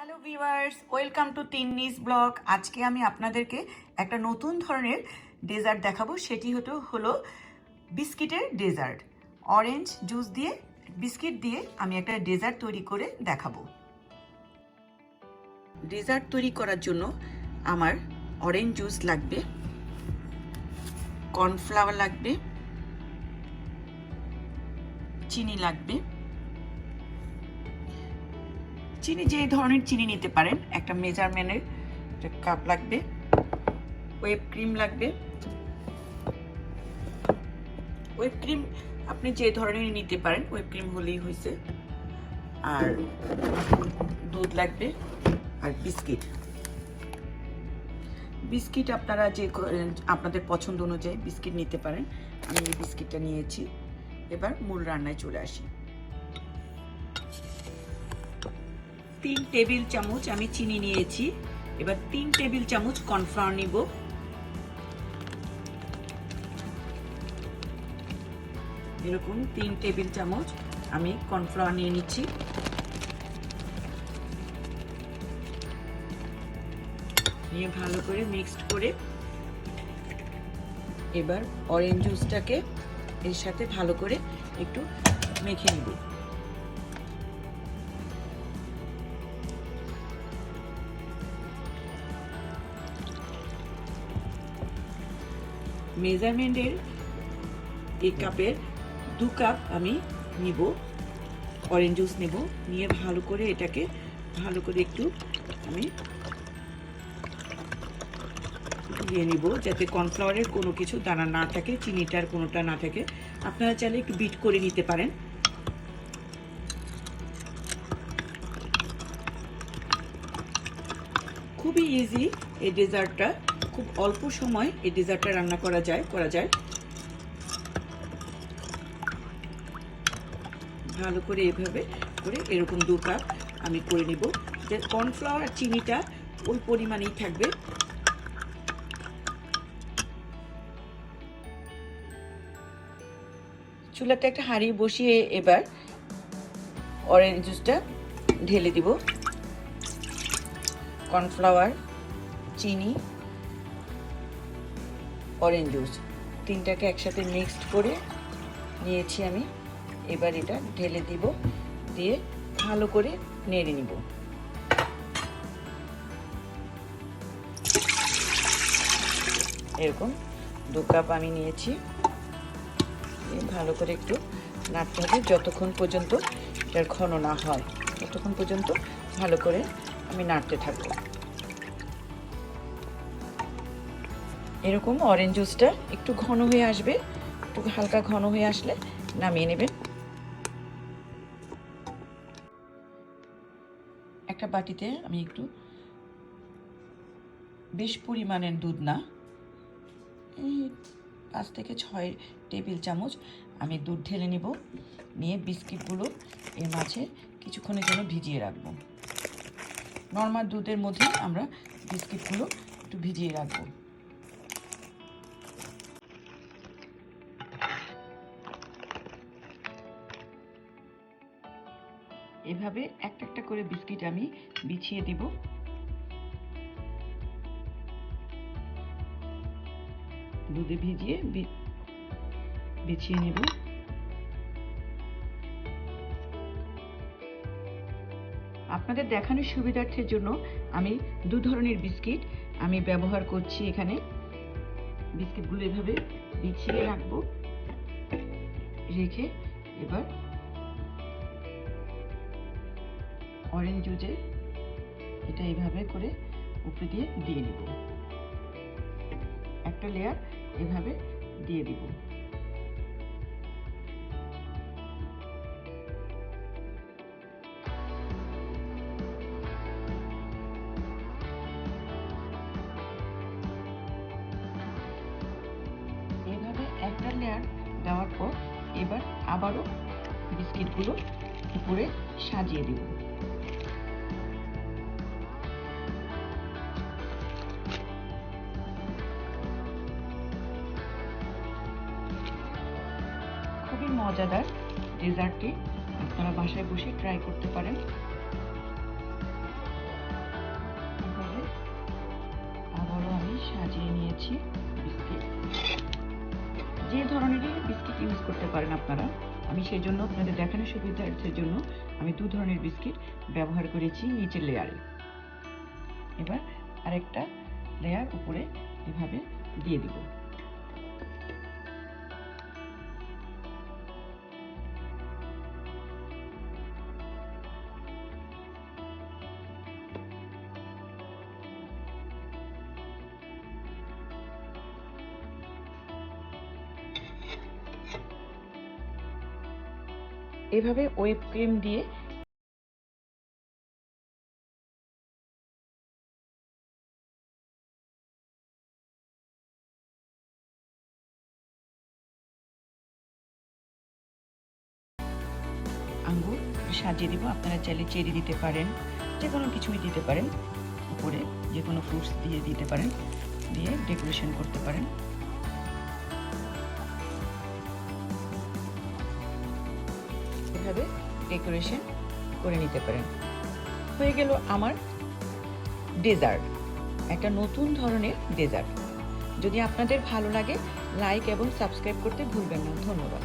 Hello viewers, welcome to Tinni's blog. আজকে আমি আপনাদেরকে একটা নতুন ধরনের ডেজার্ট দেখাবো। সেটি হলো বিস্কিটের ডেজার্ট। অরেঞ্জ জুস দিয়ে বিস্কিট দিয়ে আমি একটা ডেজার্ট তৈরি করে দেখাবো। ডেজার্ট তৈরি করার জন্য আমার অরেঞ্জ জুস লাগবে, কর্নফ্লাওয়ার লাগবে, চিনি লাগবে। চিনি যে ধরনের চিনি নিতে পারেন, একটা মেজারমেন্টের কাপ লাগবে, হুইপ ক্রিম লাগবে। হুইপ ক্রিম আপনি যে ধরনের নিতে পারেন, হুইপ ক্রিম হলেই হয়েছে। আর দুধ লাগবে আর বিস্কিট। বিস্কিট আপনারা যে আপনাদের পছন্দ অনুযায়ী বিস্কিট নিতে পারেন। আমি এই বিস্কিটটা নিয়েছি। এবার মূল রান্নায় চলে আসি। 3 টেবিল চামচ আমি চিনি নিয়েছি। এবার 3 টেবিল চামচ কর্নফ্লাওয়ার নিব। এরকম 3 টেবিল চামচ আমি কর্নফ্লাওয়ার নিয়ে নিচ্ছি। নিয়ে ভালো করে মিক্সড করে এবার অরেঞ্জ জুসটাকে এর সাথে ভালো করে একটু মেখে নিব। মেজারমেন্টের এই কাপের 2 কাপ আমি নিব, অরেঞ্জ জুস নেব। নিয়ে ভালো করে এটাকে ভালো করে একটু আমি দিয়ে নিব, যাতে কর্নফ্লাওয়ারের কোনো কিছু দানা না থাকে, চিনিটার কোনোটা না থাকে। আপনারা চাইলে একটু বিট করে নিতে পারেন। খুবই ইজি এই ডেজার্টটা, খুব অল্প সময় এই ডেজার্টটা রান্না করা যায়। ভালো করে এভাবে করে এরকম 2 কাপ আমি করে নিব। যে কর্নফ্লাওয়ার আর চিনিটা ওই পরিমাণেই থাকবে। চুলাতে একটা হাঁড়ি বসিয়ে এবার অরেঞ্জ জুসটা ঢেলে দিব। কর্নফ্লাওয়ার, চিনি, অরেঞ্জ জুস তিনটাকে একসাথে মিক্সড করে নিয়েছি আমি। এবার এটা ঢেলে দিব, দিয়ে ভালো করে নেড়ে নিব। এরকম 2 কাপ আমি নিয়েছি। ভালো করে একটু নাড়তে হবে যতক্ষণ পর্যন্ত এটার ঘন না হয়, ততক্ষণ পর্যন্ত ভালো করে আমি নাড়তে থাকবো। এরকম অরেঞ্জ জুসটা একটু ঘন হয়ে আসবে, একটু হালকা ঘন হয়ে আসলে নামিয়ে নেবেন। একটা বাটিতে আমি একটু বেশ পরিমাণের দুধ না, এই 5 থেকে 6 টেবিল চামচ আমি দুধ ঢেলে নিব। নিয়ে বিস্কিটগুলো এর মাঝে কিছুক্ষণের জন্য ভিজিয়ে রাখব। নর্মাল দুধের মধ্যে আমরা বিস্কিটগুলো একটু ভিজিয়ে রাখব। এভাবে একটা একটা করে বিস্কিট আমি বিছিয়ে দিব। দুধে ভিজিয়ে বিছিয়ে নেব। আপনাদের দেখানোর সুবিধার্থের জন্য আমি 2 ধরনের বিস্কিট আমি ব্যবহার করছি এখানে। বিস্কিটগুলো এভাবে বিছিয়ে রাখবো। রেখে এবার অরেঞ্জ জুসে এটা এইভাবে করে উপরে দিয়ে নেব। একটা লেয়ার এভাবে দিয়ে দিব। এভাবে একটা লেয়ার দেওয়ার পর এবার আবারও বিস্কিটগুলো উপরে সাজিয়ে দিব। খুবই মজাদার ডেজার্টটি, আপনারা বাসায় বসে ট্রাই করতে পারেন। সাজিয়ে নিয়েছি বিস্কিট। যে ধরনেরই বিস্কিট ইউজ করতে পারেন আপনারা। আমি সেই জন্য আপনাদের দেখানোর সুবিধার্থের জন্য আমি 2 ধরনের বিস্কিট ব্যবহার করেছি নিচের লেয়ারে। এবার আরেকটা লেয়ার উপরে এভাবে দিয়ে দিব। এভাবে হুইপ ক্রিম দিয়ে আঙ্গুর সাজিয়ে দিব। আপনারা চাইলে চেরি দিতে পারেন, যে কোনো কিছুই দিতে পারেন, উপরে যে কোনো ফ্রুটস দিয়ে দিতে পারেন, দিয়ে ডেকোরেশন করতে পারেন। এভাবে ডেকোরেশন করে নিতে পারেন। হয়ে গেল আমার ডেজার্ট, একটা নতুন ধরনের ডেজার্ট। যদি আপনাদের ভালো লাগে লাইক এবং সাবস্ক্রাইব করতে ভুলবেন না। ধন্যবাদ।